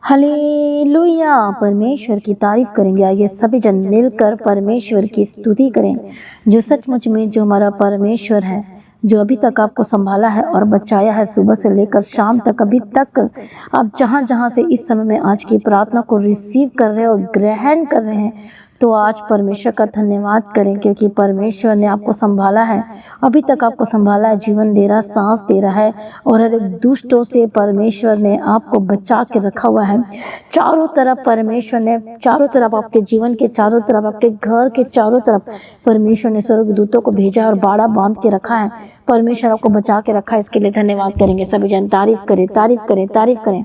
Hallelujah. परमेश्वर की तारीफ करेंगे। आइए सभी जन मिलकर परमेश्वर की स्तुति करें। जो सचमुच में जो हमारा परमेश्वर है, जो अभी तक आपको संभाला है और बचाया है, सुबह से लेकर शाम तक, अभी तक आप जहाँ जहाँ से इस समय में आज की प्रार्थना को रिसीव कर रहे हो, ग्रहण कर रहे हैं, तो आज परमेश्वर का धन्यवाद करें, क्योंकि परमेश्वर ने आपको संभाला है, अभी तक आपको संभाला है, जीवन दे रहा, सांस दे रहा है, और हर एक दुष्टों से परमेश्वर ने आपको बचा के रखा हुआ है। चारों तरफ परमेश्वर ने, चारों तरफ आपके जीवन के चारों तरफ, आपके घर के चारों तरफ परमेश्वर ने स्वर्गदूतों को भेजा और बाड़ा बांध के रखा है। परमेश्वर आपको बचा के रखा है, इसके लिए धन्यवाद करेंगे। सभी जन तारीफ करें, तारीफ करें, तारीफ करें।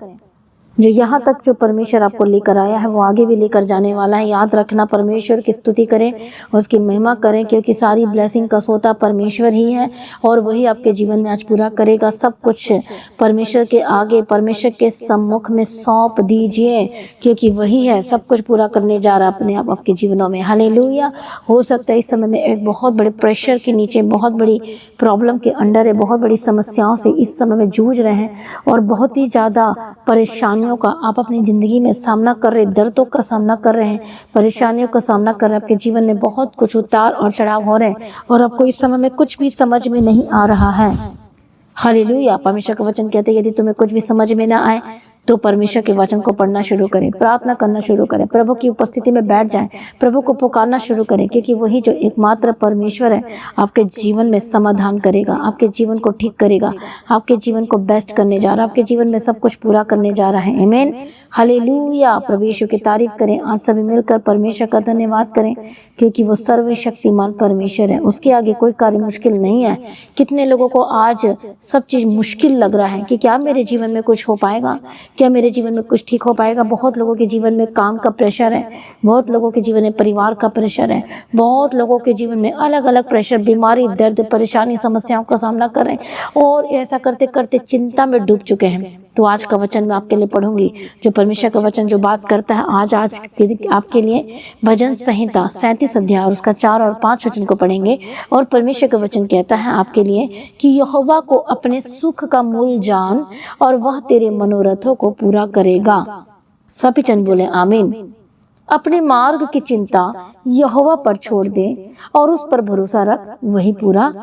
जो यहाँ तक जो परमेश्वर आपको लेकर आया है, वो आगे भी लेकर जाने वाला है। याद रखना, परमेश्वर की स्तुति करें, उसकी महिमा करें, क्योंकि सारी ब्लेसिंग का सोता परमेश्वर ही है, और वही आपके जीवन में आज पूरा करेगा। सब कुछ परमेश्वर के आगे, परमेश्वर के सम्मुख में सौंप दीजिए, क्योंकि वही है सब कुछ पूरा करने जा रहा अपने आप आपके जीवनों में। हालेलुया। हो सकता है इस समय में एक बहुत बड़े प्रेशर के नीचे, बहुत बड़ी प्रॉब्लम के अंडर है, बहुत बड़ी समस्याओं से इस समय में जूझ रहे हैं, और बहुत ही ज़्यादा परेशानियों का आप अपनी जिंदगी में सामना कर रहे, दर्दों का सामना कर रहे हैं, परेशानियों का सामना कर रहे हैं। आपके जीवन में बहुत कुछ उतार और चढ़ाव हो रहे हैं, और आपको इस समय में कुछ भी समझ में नहीं आ रहा है। हालेलुया। परमेश्वर का वचन कहते हैं, यदि तुम्हें कुछ भी समझ में ना आए तो परमेश्वर के वचन को पढ़ना शुरू करें, प्रार्थना करना शुरू करें, प्रभु की उपस्थिति में बैठ जाएं, प्रभु को पुकारना शुरू करें, क्योंकि वही जो एकमात्र परमेश्वर है आपके जीवन में समाधान करेगा, आपके जीवन को ठीक करेगा, आपके जीवन को बेस्ट करने जा रहा है, आपके जीवन में सब कुछ पूरा करने जा रहा है। आमीन। हालेलुया। प्रभु यीशु की तारीफ करें। आज सभी मिलकर परमेश्वर का धन्यवाद करें, क्योंकि वो सर्वशक्तिमान परमेश्वर है, उसके आगे कोई कार्य मुश्किल नहीं है। कितने लोगों को आज सब चीज़ मुश्किल लग रहा है कि क्या मेरे जीवन में कुछ हो पाएगा, क्या मेरे जीवन में कुछ ठीक हो पाएगा। बहुत लोगों के जीवन में काम का प्रेशर है, बहुत लोगों के जीवन में परिवार का प्रेशर है, बहुत लोगों के जीवन में अलग अलग प्रेशर, बीमारी, दर्द, परेशानी, समस्याओं का सामना कर रहे हैं, और ऐसा करते करते चिंता में डूब चुके हैं। तो आज का वचन मैं आपके लिए पढ़ूंगी, जो परमेश्वर का वचन जो बात करता है। आज आपके लिए भजन संहिता 37 अध्याय और उसका 4 और 5 वचन को पढ़ेंगे। और परमेश्वर का वचन कहता है आपके लिए कि यहोवा को अपने सुख का मूल जान, और वह तेरे मनोरथों को पूरा करेगा। सभी जन बोले आमीन। अपने मार्ग की चिंता यहोवा पर छोड़ दे और उस पर भरोसा रख, वही पूरा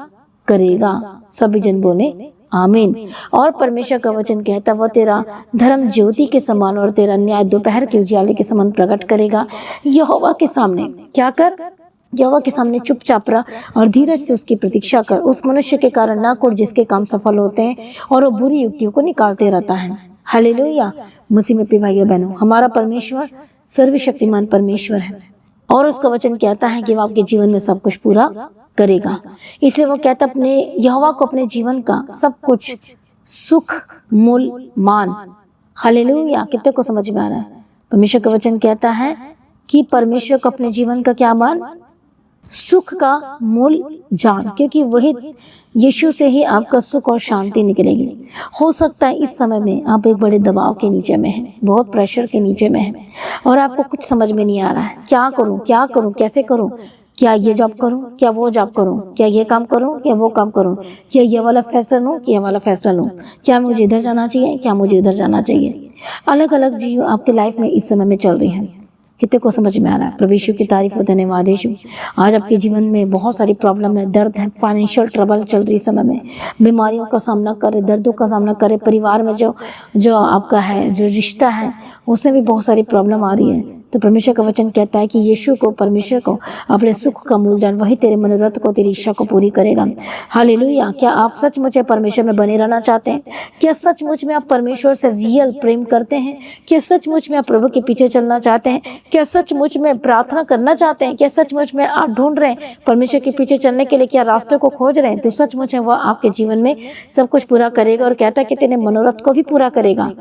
करेगा। सभी जन बोले आमीन। और परमेश्वर का वचन कहता, वह तेरा धर्म ज्योति के समान और तेरा न्याय दोपहर के उजियाले के समान प्रकट करेगा। यहोवा के सामने क्या कर, यहोवा के सामने चुपचाप रह और धीरज से उसकी प्रतीक्षा कर। उस मनुष्य के कारण ना कुट जिसके काम सफल होते हैं, और वो बुरी युक्तियों को निकालते रहता है। हालेलुया। मसीह में प्रिय भाइयों बहनों, हमारा परमेश्वर सर्वशक्तिमान परमेश्वर है, और उसका वचन कहता है कि वो आपके जीवन में सब कुछ पूरा करेगा। इसलिए वो कहता, अपने यहोवा को अपने जीवन का सब कुछ सुख मूल मान। हालेलुया। कितने को समझ में आ रहा है? परमेश्वर का वचन कहता है कि परमेश्वर को अपने जीवन का क्या मान, सुख का मूल जान, क्योंकि वही यीशु से ही आपका सुख और शांति निकलेगी। हो सकता है इस समय में आप एक बड़े दबाव के नीचे में हैं, बहुत प्रेशर के नीचे में हैं, और आपको कुछ समझ में नहीं आ रहा है, क्या करूं, क्या करूं, कैसे करूं, क्या ये जॉब करूं, क्या वो जॉब करूं, क्या ये काम करूं, क्या वो काम करूं, क्या ये वाला फैसला लूं, क्या वाला फैसला लूं, क्या मुझे इधर जाना चाहिए, क्या मुझे इधर जाना चाहिए। अलग अलग चीज़ आपके लाइफ में इस समय में चल रही है। कितने को समझ में आ रहा है? प्रभु यीशु की तारीफ और धन्यवाद यीशु। आज आपके जीवन में बहुत सारी प्रॉब्लम है, दर्द है, फाइनेंशियल ट्रबल चल रही समय में, बीमारियों का सामना करे, दर्दों का सामना करे, परिवार में जो आपका है, जो रिश्ता है, उसमें भी बहुत सारी प्रॉब्लम आ रही है। तो परमेश्वर का वचन कहता है कि यीशु को, परमेश्वर को अपने सुख का मूल जान, वही तेरे मनोरथ को, तेरी इच्छा को पूरी करेगा। हालेलुया। क्या आप सचमुच परमेश्वर में बने रहना चाहते हैं? क्या सचमुच में आप परमेश्वर से रियल प्रेम करते हैं? क्या सचमुच में आप प्रभु के पीछे चलना चाहते हैं? क्या सचमुच में प्रार्थना करना चाहते हैं? क्या सचमुच में आप ढूंढ रहे हैं परमेश्वर के पीछे चलने के लिए? क्या रास्ते को खोज रहे हैं? तो सचमुच में वह आपके जीवन में सब कुछ पूरा करेगा, और कहता है कि तेरे मनोरथ को भी पूरा करेगा।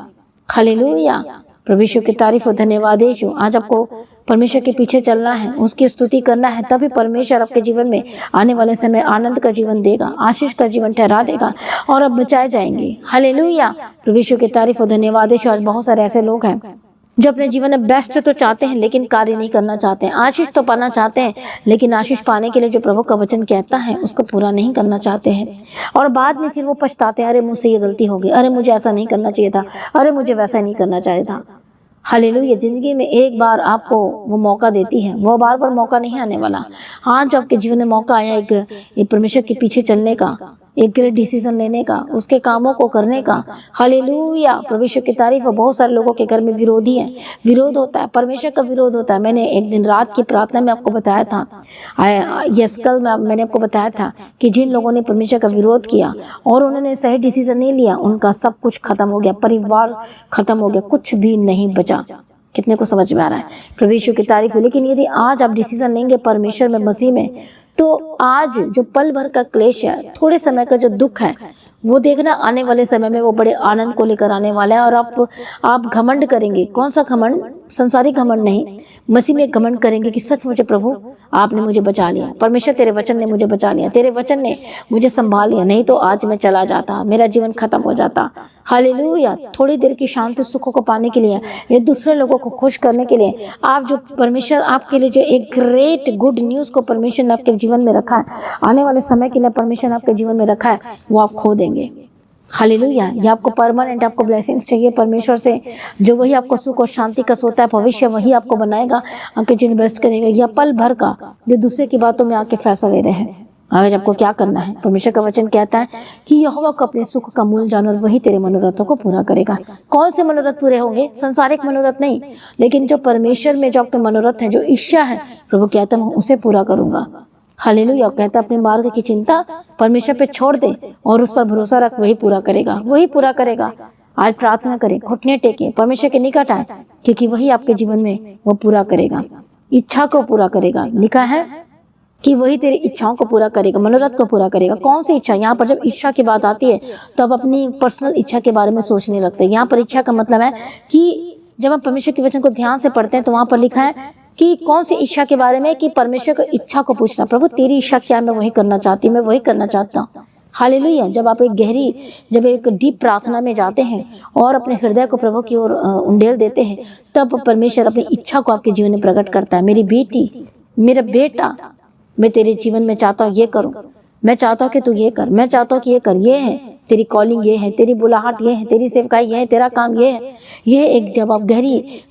हालेलुया। प्रभु यीशु की तारीफ और धन्यवाद यीशु। आज आपको परमेश्वर के पीछे चलना है, उसकी स्तुति करना है, तभी परमेश्वर आपके जीवन में आने वाले समय आनंद का जीवन देगा, आशीष का जीवन ठहरा देगा, और आप बचाए जाएंगे। हालेलुया। प्रभु यीशु की तारीफ और धन्यवाद यीशु। आज बहुत सारे ऐसे लोग हैं जो अपने जीवन में बेस्ट तो चाहते हैं, लेकिन कार्य नहीं करना चाहते हैं। आशीष तो पाना चाहते हैं, लेकिन आशीष पाने के लिए जो प्रभु का वचन कहता है उसको पूरा नहीं करना चाहते हैं, और बाद में फिर वो पछताते हैं, अरे मुझसे ये गलती हो गई, अरे मुझे ऐसा नहीं करना चाहिए था, अरे मुझे वैसा नहीं करना चाहिए था। हालेलुया। जिंदगी में एक बार आपको वो मौका देती है, वो बार बार मौका नहीं आने वाला। हाँ, जो आपके जीवन में मौका आया एक परमेश्वर के पीछे चलने का, एक ग्रेट डिसीजन लेने का, उसके कामों को करने का। हालेलुया, परमेश्वर की तारीफ हो। बहुत सारे लोगों के घर में विरोधी है, विरोध होता है, परमेश्वर का विरोध होता है। मैंने एक दिन रात की प्रार्थना में आपको बताया था, कल मैंने आपको बताया था कि जिन लोगों ने परमेश्वर का विरोध किया और उन्होंने सही डिसीजन नहीं लिया, उनका सब कुछ खत्म हो गया, परिवार खत्म हो गया, कुछ भी नहीं बचा। कितने को समझ में आ रहा है? परमेश्वर की तारीफ हो। लेकिन यदि आज आप डिसीजन लेंगे परमेश्वर में, मसीह में, तो आज जो पल भर का क्लेश है, थोड़े समय का जो दुख है, वो देखना आने वाले समय में वो बड़े आनंद को लेकर आने वाला है। और आप घमंड करेंगे। कौन सा घमंड? संसारिक घमंड नहीं, मसीह में घमंड करेंगे कि सच मुझे प्रभु आपने मुझे बचा लिया, परमेश्वर तेरे वचन ने मुझे बचा लिया, तेरे वचन ने मुझे संभाल लिया, नहीं तो आज मैं चला जाता, मेरा जीवन खत्म हो जाता। हालेलुया। थोड़ी देर की शांति सुखों को पाने के लिए, या दूसरे लोगों को खुश करने के लिए, आप जो परमेश्वर आपके लिए जो एक ग्रेट गुड न्यूज़ को परमेश्वर ने आपके जीवन में रखा है, आने वाले समय के लिए परमेश्वर ने आपके जीवन में रखा है, वो आप खो देंगे। हालेलुया। ये आपको परमानेंट, आपको ब्लेसिंग्स चाहिए परमेश्वर से, जो वही आपको सुख और शांति का सोता है, भविष्य वही आपको बनाएगा, आपके जीवन बेस्ट करेगा। या पल भर का जो दूसरे की बातों में आके फैसला ले रहे हैं। आज आपको क्या करना है? परमेश्वर का वचन कहता है कि यहोवा को अपने सुख का मूल जानो और वही तेरे मनोरथों को पूरा करेगा। कौन से मनोरथ पूरे होंगे? संसारिक मनोरथ नहीं, लेकिन जो परमेश्वर में जो आपके मनोरथ है, जो इच्छा है, प्रभु कहता है मैं उसे पूरा करूंगा। हालेलुया। कहता अपने मार्ग की चिंता परमेश्वर पे छोड़ दे और उस पर भरोसा रख, वही पूरा करेगा, वही पूरा करेगा। आज प्रार्थना करें, घुटने टेके, परमेश्वर के निकट आए, क्योंकि वही आपके जीवन में वो पूरा करेगा, इच्छा को पूरा करेगा। लिखा है कि वही तेरी इच्छाओं को पूरा करेगा, मनोरथ को पूरा करेगा। कौन सी इच्छा? यहाँ पर जब इच्छा की बात आती है तो आप अपनी पर्सनल इच्छा के बारे में सोचने लगते हैं। यहाँ पर इच्छा का मतलब है कि जब हम परमेश्वर के वचन को ध्यान से पढ़ते हैं तो वहाँ पर लिखा है कि कौन सी इच्छा के बारे में, कि परमेश्वर को इच्छा को पूछना, प्रभु तेरी इच्छा क्या है, मैं वही करना चाहती हूँ, मैं वही करना चाहता हूँ। हालेलुया। जब आप एक डीप प्रार्थना में जाते हैं और अपने हृदय को प्रभु की ओर उंडेल देते हैं, तब परमेश्वर अपनी इच्छा को आपके जीवन में प्रकट करता है। मेरी बेटी, मेरा बेटा, मैं तेरे जीवन में चाहता हूँ ये करूँ, मैं चाहता हूँ कि तू ये कर, मैं चाहता हूँ कि ये कर, ये है तेरी कॉलिंग, ये है तेरी बुलाहट, ये है तेरी सेवकाई, ये है तेरा काम, ये है। ये एक जब आप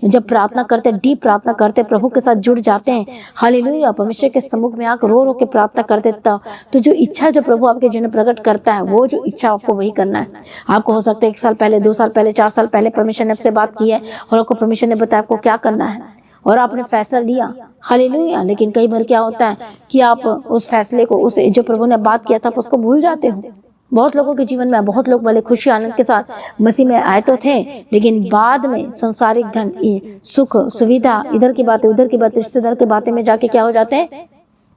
जब प्रार्थना करते, डीप प्रार्थना करते, प्रभु के साथ जुड़ जाते हैं, हालेलुया, परमेश्वर के सम्मुख में आकर रो रो के प्रार्थना करते, तब तो जो इच्छा जो प्रभु आपके जीवन में प्रकट करता है, वो जो इच्छा आपको वही करना है। आपको हो सकता है 1 साल पहले, 2 साल पहले, 4 साल पहले परमेश्वर ने आपसे बात की है और आपको परमेश्वर ने बताया आपको क्या करना है और आपने फैसला लिया। हालेलुया। लेकिन कई बार क्या होता है कि आप उस फैसले को, उस जो प्रभु ने बात किया था, आप उसको भूल जाते हो। बहुत लोगों के जीवन में, बहुत लोग भले खुशी आनंद के साथ मसीह में आए तो थे, लेकिन बाद में संसारिक धन, सुख, सुविधा, इधर की बातें, उधर की बातें, रिश्तेदार की बातें में जाके क्या हो जाते हैं,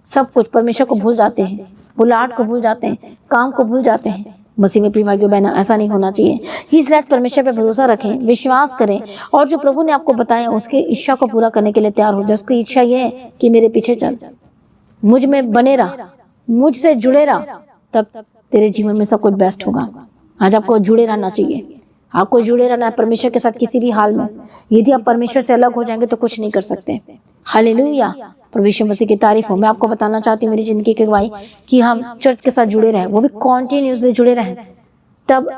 सब कुछ परमेश्वर को भूल जाते हैं, बुलाहट को भूल जाते हैं, काम को भूल जाते हैं। मसीह में प्रिय भाइयों बहनों, ऐसा नहीं होना चाहिए। इसलिए परमेश्वर पे भरोसा रखें, विश्वास करें और जो प्रभु ने आपको बताया उसकी इच्छा को पूरा करने के लिए तैयार हो जाए। उसकी इच्छा ये है कि मेरे पीछे चल, मुझ में बने रहा, मुझसे जुड़े रहा, तब तेरे जीवन में सब कुछ बेस्ट होगा। आज आपको जुड़े रहना चाहिए, आपको जुड़े रहना है परमेश्वर के साथ किसी भी हाल में। यदि आप परमेश्वर से अलग हो जाएंगे तो कुछ नहीं कर सकते। हालेलुया। परमेश्वर मसीह की तारीफ हो। मैं आपको बताना चाहती हूँ मेरी जिंदगी की गवाही कि हम चर्च के साथ जुड़े रहे, वो भी कॉन्टिन्यूसली जुड़े रहे, तब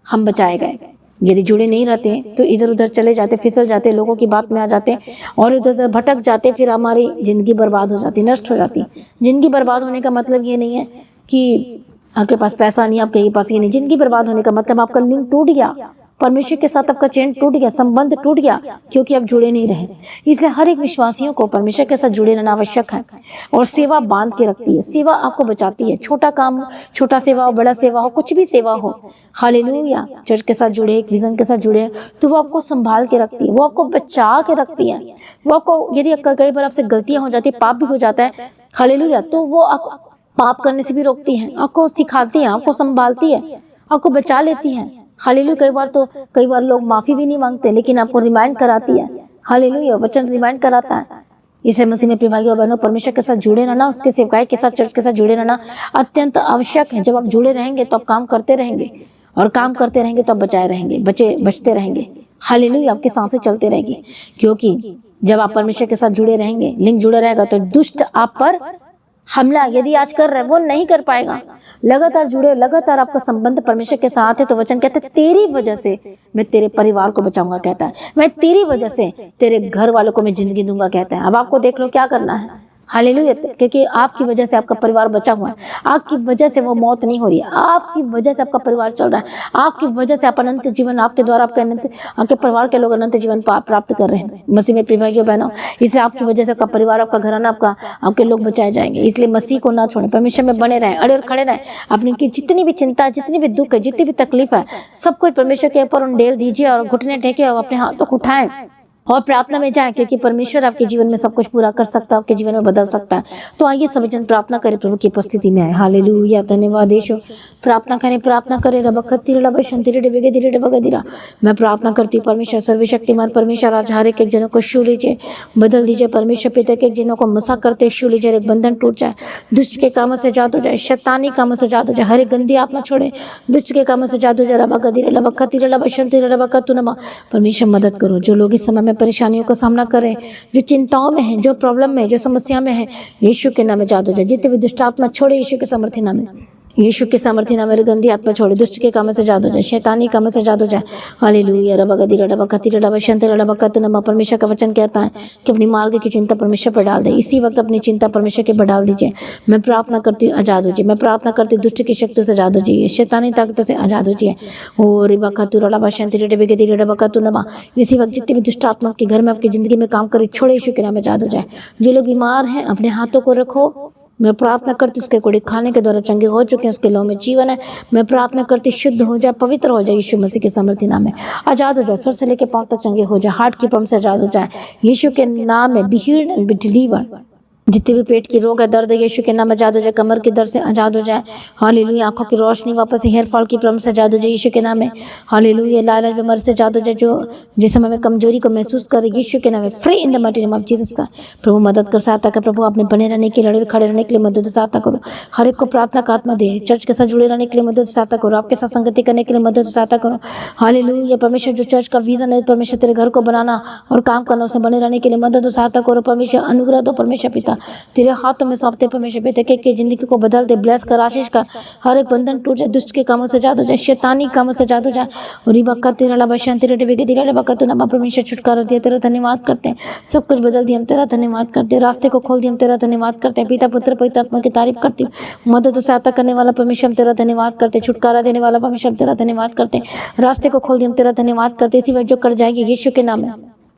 हम बचाए गए। यदि जुड़े नहीं रहते तो इधर उधर चले जाते, फिसल जाते, लोगों की बात में आ जाते और इधर उधर भटक जाते, फिर हमारी जिंदगी बर्बाद हो जाती, नष्ट हो जाती। जिंदगी बर्बाद होने का मतलब ये नहीं है कि आपके पास पैसा नहीं, आपके पास ये नहीं। जिंदगी बर्बाद होने का मतलब आपका लिंक टूट गया, परमेश्वर के साथ आपका चेन टूट गया, संबंध टूट गया, क्योंकि आप जुड़े नहीं रहे। इसलिए हर एक विश्वासियों को परमेश्वर के साथ जुड़े रहना आवश्यक है। और सेवा बांध के रखती है, सेवा आपको बचाती है। छोटा काम, छोटा सेवा हो, बड़ा सेवा हो, कुछ भी सेवा हो, हालेलुया, चर्च के साथ जुड़े, एक विजन के साथ जुड़े, तो वो आपको संभाल के रखती है, वो आपको बचा के रखती है। वो आपको, यदि कई बार आपसे गलतियां हो जाती है, पाप भी हो जाता है, हालेलुया, तो वो आप पाप करने से भी रोकती है, आपको सिखाती है, आपको संभालती है, आपको बचा लेती है। हालेलुया। कई बार लोग माफी भी नहीं मांगते, लेकिन आपको रिमाइंड कराती है। हालेलुया। वचन रिमाइंड कराता है। इसे मसीह में प्रिय भाइयों बहनों, परमेश्वर के साथ जुड़े रहना, उसके सेवकाई के साथ, चर्च के साथ जुड़े रहना अत्यंत आवश्यक है। जब आप जुड़े रहेंगे तो आप काम करते रहेंगे, और काम करते रहेंगे तो आप बचाए रहेंगे, बचते रहेंगे। हालेलुया। आपकी सांसें चलते रहेंगी, क्योंकि जब आप परमेश्वर के साथ जुड़े रहेंगे, लिंक जुड़े रहेगा, तो दुष्ट आप पर हमला यदि आज कर रहे वो नहीं कर पाएगा। लगातार जुड़े, लगातार आपका संबंध परमेश्वर के साथ है, तो वचन कहते हैं तेरी वजह से मैं तेरे परिवार को बचाऊंगा, कहता है मैं तेरी वजह से तेरे घर वालों को मैं जिंदगी दूंगा, कहता है। अब आपको देख लो क्या करना है। हालेलुया। क्योंकि आपकी वजह से आपका परिवार बचा हुआ है, आपकी वजह से वो मौत नहीं हो रही है, आपकी वजह से आपका परिवार चल रहा है, आपकी वजह से आप अनंत जीवन, आपके द्वारा आपके परिवार के लोग अनंत जीवन प्राप्त कर रहे हैं मसीह में। प्रिय भाइयों बहनों, इसलिए आपकी वजह से आपका परिवार, आपका घराना, आपके लोग बचाए जाएंगे। इसलिए मसीह को ना छोड़ें, परमेश्वर में बने रहें, अड़े और खड़े रहें। अपनी की जितनी भी चिंता, जितनी भी दुख है, जितनी भी तकलीफ है, सब कुछ परमेश्वर के ऊपर उंडेल दीजिए और घुटने टेके और अपने हाथों को उठाएं और प्रार्थना में जाए, क्योंकि परमेश्वर आपके जीवन में सब कुछ पूरा कर सकता है, आपके जीवन में बदल सकता है। तो आइए सभी जन प्रार्थना करें, प्रभु की उपस्थिति में आए। हालेलुया, धन्यवाद यीशु। प्रार्थना करें रबा। मैं प्रार्थना करती हूँ परमेश्वर सर्वशक्तिमान परमेश्वर, आज हर एक जनों को छू लीजिए, बदल दीजिए परमेश्वर पिता के जिनों को मसा करते छू लीजिए, एक बंधन टूट जाए, दुष्ट के कामों से जाद हो जाए, शैतानी कामों से जाद हो जाए, हर एक गंदी आत्मा छोड़े, दुष्ट के कामों से जाद हो जाए। रबा। परमेश्वर मदद करो जो लोग इस समय में परेशानियों का सामना करें, जो चिंताओं में है, जो प्रॉब्लम में, जो समस्या में है, यीशु के नाम में जादू जाए। जितने भी दुष्ट आत्मा छोड़े यीशु के सामर्थ्य नाम में, यीशु के सामर्थ्य नाम में गंदी आत्मा छोड़े, दुष्ट के कामों से जादू जाए, शैतानी कामों से जादू जाए। हालेलुया। परमेश्वर का वचन कहता है कि अपनी मार्ग की चिंता परमेश्वर पर डाल दे। इसी वक्त अपनी चिंता परमेश्वर के पर डाल दीजिए। मैं प्रार्थना करती हूँ आजाद हो जाइए, मैं प्रार्थना करती हूँ दुष्ट की शक्तियों से आजाद हो जाइए, शैतानी ताकतों से आजाद हो जाइए। इसी वक्त जितने भी दुष्ट आत्मा आपके घर में, आपकी जिंदगी में काम करे, छोड़े यीशु के नाम में आजाद हो जाए। जो लोग बीमार हैं अपने हाथों को रखो, मैं प्रार्थना करती उसके कोड़ी खाने के द्वारा चंगे हो चुके हैं, उसके लहू में जीवन है। मैं प्रार्थना करती शुद्ध हो जाए, पवित्र हो जाए, यीशु मसीह के सामर्थ्य नाम में आजाद हो जाए, सर से लेकर पांव तक चंगे हो जाए, हार्ट की प्रॉब्लम से आजाद हो जाए, यीशु के नाम में be healed and be delivered. जितने भी पेट की रोग है, दर्द है, यीशु के नाम में आजाद हो जाए, कमर की दर्द से आजाद हो जाए। हालेलुया। आंखों की रोशनी वापस, हेयर फॉल की प्रॉब्लम से आजाद हो जाए, यीशु के नाम में। हालेलुया। लाल बीमारी से आजाद हो जाए, जो जिस समय में कमजोरी को महसूस करे, यीशु के नाम में free in the mighty name of Jesus का। प्रभु मदद कर, सहायता कर प्रभु, आपने बने रहने के लिए, लड़े खड़े रहने के लिए मदद सहायता करो। हर एक को प्रार्थना का आत्मा दे, चर्च के साथ जुड़े रहने के लिए मदद सहायता करो, आपके साथ संगति करने के लिए मदद सहायता करो। हालेलुया। परमेश्वर जो चर्च का विजन है, परमेश्वर तेरे घर को बनाना और काम करना, उसे बने रहने के लिए मदद सहायता करो। परमेश्वर अनुग्रह दो, परमेश्वर पिता तेरे हाथों में सौंपते परमेश्वर पिता के जिंदगी को बदल दे, ब्लेस कर, आशीष कर, हर एक बंधन टूट जाए, दुष्ट के कामों से जाद हो जाए, शैतानी कामों से जाद हो जाए। परमेश्वर छुटकारा दिया, तेरा धन्यवाद करते हैं, सब कुछ बदल दिया, हम तेरा धन्यवाद करते हैं, रास्ते को खोल दिया, हम तेरा धन्यवाद करते हैं। पिता पुत्र पवित्र आत्मा की तारीफ करती हूँ। मदद और सहायता करने वाला परमेश्वर हम तेरा धन्यवाद करते हैं, छुटकारा देने वाला परमेश्वर हम तेरा धन्यवाद करते हैं, रास्ते को खोल दिया, हम तेरा धन्यवाद करते हैं। इसी वक्त जो कर जाएगी यीशु के नाम में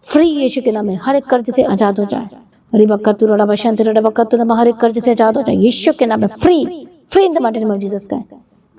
फ्री, यीशु के नाम में हर एक कर्ज से आजाद हो जाए। हर एक कर्ज से आजाद हो जाए, यीशु के नाम में free in the mighty name of Jesus का।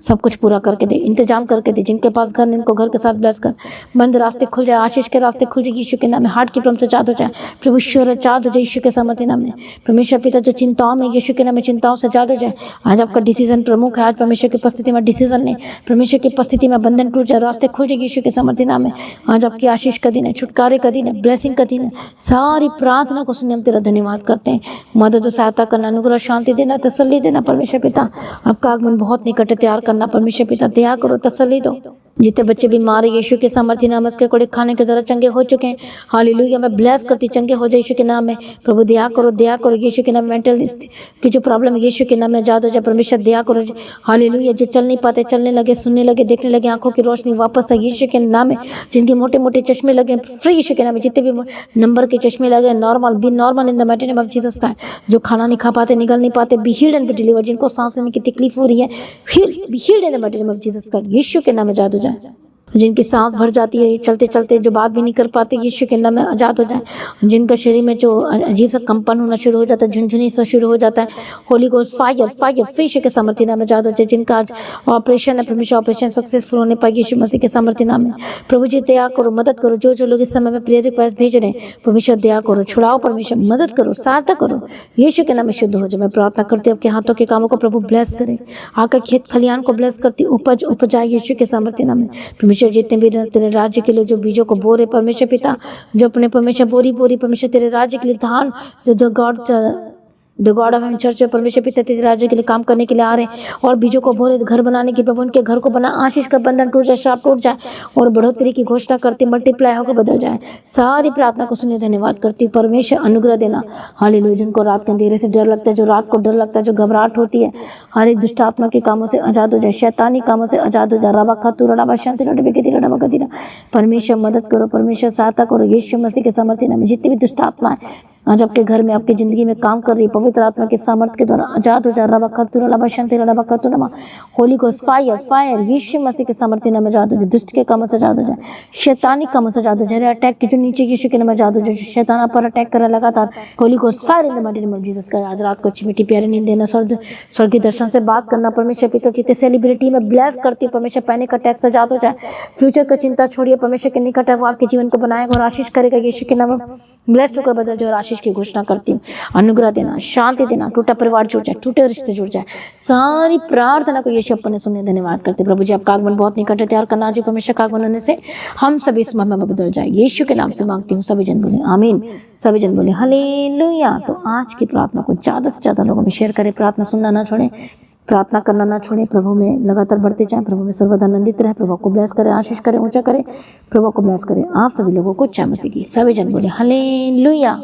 सब कुछ पूरा करके दे, इंतजाम करके दे, जिनके पास घर नहीं उनको घर के साथ ब्लेस कर, बंद रास्ते खुल जाए, आशीष के रास्ते खुल जाए, यीशु के नाम में। हार्ट की प्रॉब्लम से आजाद हो जाए, प्रभु ईश्वर आजाद हो जाए, यीशु के सामर्थ्य नाम में। परमेश्वर पिता जो चिंताओं में, यीशु के नाम में चिंताओं से आजाद हो जाए। आज आपका डिसीजन प्रमुख है, आज परमेश्वर की उपस्थिति में डिसीजन ले, परमेश्वर की उपस्थिति में बंधन टूट जाए, रास्ते खुल जाए, यीशु के सामर्थ्य नाम में। आज आपकी आशीष का दिन है, छुटकारे का दिन है, ब्लेसिंग का दिन है। सारी प्रार्थना को सुने हम तेरा धन्यवाद करते हैं। मदद और सहायता करना, अनुग्रह, शांति देना, तसल्ली देना परमेश्वर पिता। आपका आगमन बहुत निकट है, तैयार करना परमेश्वर पिता, दया करो, तसल्ली दो। जितने बच्चे बीमार है, यीशु के सामर्थ्य नाम उसके कोड़े खाने के द्वारा चंगे हो चुके हैं, हालेलुया। मैं ब्लेस करती, चंगे हो जाए यीशु के नाम में। प्रभु दया करो, दया करो, यीशु के नाम। मेंटल की जो प्रॉब्लम है, यीशु के नाम में आजाद हो जाए, परमेश्वर दया करो, हालेलुया। जो चल नहीं पाते, चलने लगे, सुनने लगे, देखने लगे, आंखों की रोशनी वापस है यीशु के नाम में। जिनके मोटे मोटे चश्मे लगे, फ्री यीशु के नाम में। जितने भी नंबर के चश्मे लगे, normal, B normal in the mighty name of Jesus का। जो खाना नहीं खा पाते, निगल नहीं पाते, be healed and be delivered. जिनको सांस लेने की तकलीफ हो रही है, be healed in the mighty name of Jesus का, यीशु के नाम में आजाद हो जाए। जिनकी सांस भर जाती है, चलते चलते जो बात भी नहीं कर पाते, यीशु के नाम में आजाद हो जाए। जिनका शरीर में जो अजीब सा कंपन होना शुरू हो जाता है, झुनझुनी सा शुरू हो जाता है, होली गोस्ट फायर फायर यीशु के सामर्थ्य नाम में आजाद हो जाए। जिनका आज ऑपरेशन है, परमेश्वर ऑपरेशन सक्सेसफुल होने पाए यीशु मसीह के सामर्थ्य नाम में। प्रभु जी दया करो, मदद करो। जो जो लोग इस समय में प्रेयर रिक्वेस्ट भेज रहे हैं, परमेश्वर दया करो, छुड़ाओ परमेश्वर, मदद करो, सहायता करो, यीशु के नाम में शुद्ध हो जाए। मैं प्रार्थना करती हूँ आपके हाथों के कामों को प्रभु ब्लेस करे, आपका खेत खलियान को ब्लेस करती, उपज उपजाए यीशु के सामर्थ्य नाम में। परमेश्वर जितने भी तेरे राज्य के लिए जो बीजों को बो रहे परमेश्वर पिता, जो अपने परमेश्वर बोरी बोरी परमेश्वर तेरे राज्य के लिए धान जो God the God of haven church में परमेश्वर पिता तेरे राज्य के लिए काम करने के लिए आ रहे हैं और बीजों को बोले घर बनाने की, प्रभु उनके घर को बना, आशीष का बंधन टूट जाए, श्राप टूट जाए और बढ़ोतरी की घोषणा करती, मल्टीप्लाई होकर बदल जाए। सारी प्रार्थना को सुने धन्यवाद करती हूँ। परमेश्वर अनुग्रह देना। हालेलुया। जिनको रात के अंधेरे से डर लगता है, जो रात को डर लगता है, जो घबराहट होती है, हर एक दुष्ट आत्मा के कामों से आजाद हो जाए, शैतानी कामों से आजाद हो जाए। रबा खतु रबा शांति रबा गति। परमेश्वर मदद करो, परमेश्वर सहायता करो। यीशु मसीह के सामर्थ्य नाम में जितनी भी दुष्ट आत्मा है आज आपके घर में, आपकी जिंदगी में काम कर रही है, पवित्र आत्मा के सामर्थ्य के द्वारा आजाद हो जा। रबा खतु रबा शांति रबा खतु नमा। होली गोस्ट फायर फायर यीशु मसीह के सामर्थ्य नाम में आजाद हो जाए। दुष्ट के कामों से आजाद हो जाए, शैतानी कामों से आजाद हो जाए। अटैक की जो नीचे यीशु के नाम में आजाद हो जाए। शैतान पर अटैक कर रहा लगातार, Holi ghost fire in the mighty name of Jesus का। आज रात को अच्छी मीठी प्यारी नींद देना, स्वर्ग के दर्शन से बात करना। परमेश्वर पिता जितने सेलिब्रिटी में ब्लेस करती है, परमेश्वर पैनिक अटैक से आजाद हो जाए। फ्यूचर का चिंता छोड़िए, परमेश्वर के निकट है, वो आपके जीवन को बनाएगा और आशीष करेगा। यीशु के नाम में ब्लेस्ड होकर बदल जाए और आशीष की घोषणा करती हूँ। अनुग्रह देना, शांति देना, टूटा परिवार जुड़ जाए, टूटे रिश्ते जुड़ जाए। सारी प्रार्थना को यीशु अपने सुनने धन्यवाद करते। प्रभु जी आपका आगमन बहुत निकट है, तैयार करना। आज परमेश्वर का आगमन होने से हम सभी इस महिमा में बदल जाए। यीशु के नाम से मांगती हूँ। सभी जन बोले आमीन। सभी जन बोले हालेलुया। तो आज की प्रार्थना को ज्यादा से ज्यादा लोगों में शेयर करें। प्रार्थना सुनना ना छोड़े, प्रार्थना करना ना छोड़े। प्रभु में लगातार बढ़ते जाएं, प्रभु में सर्वदा आनंदित रहे। प्रभु को ब्लेस करे, आशीष करे, ऊंचा करे। प्रभु को ब्लेस करे आप सभी लोगों को। जय मसीह की। सभी जन बोले हालेलुया।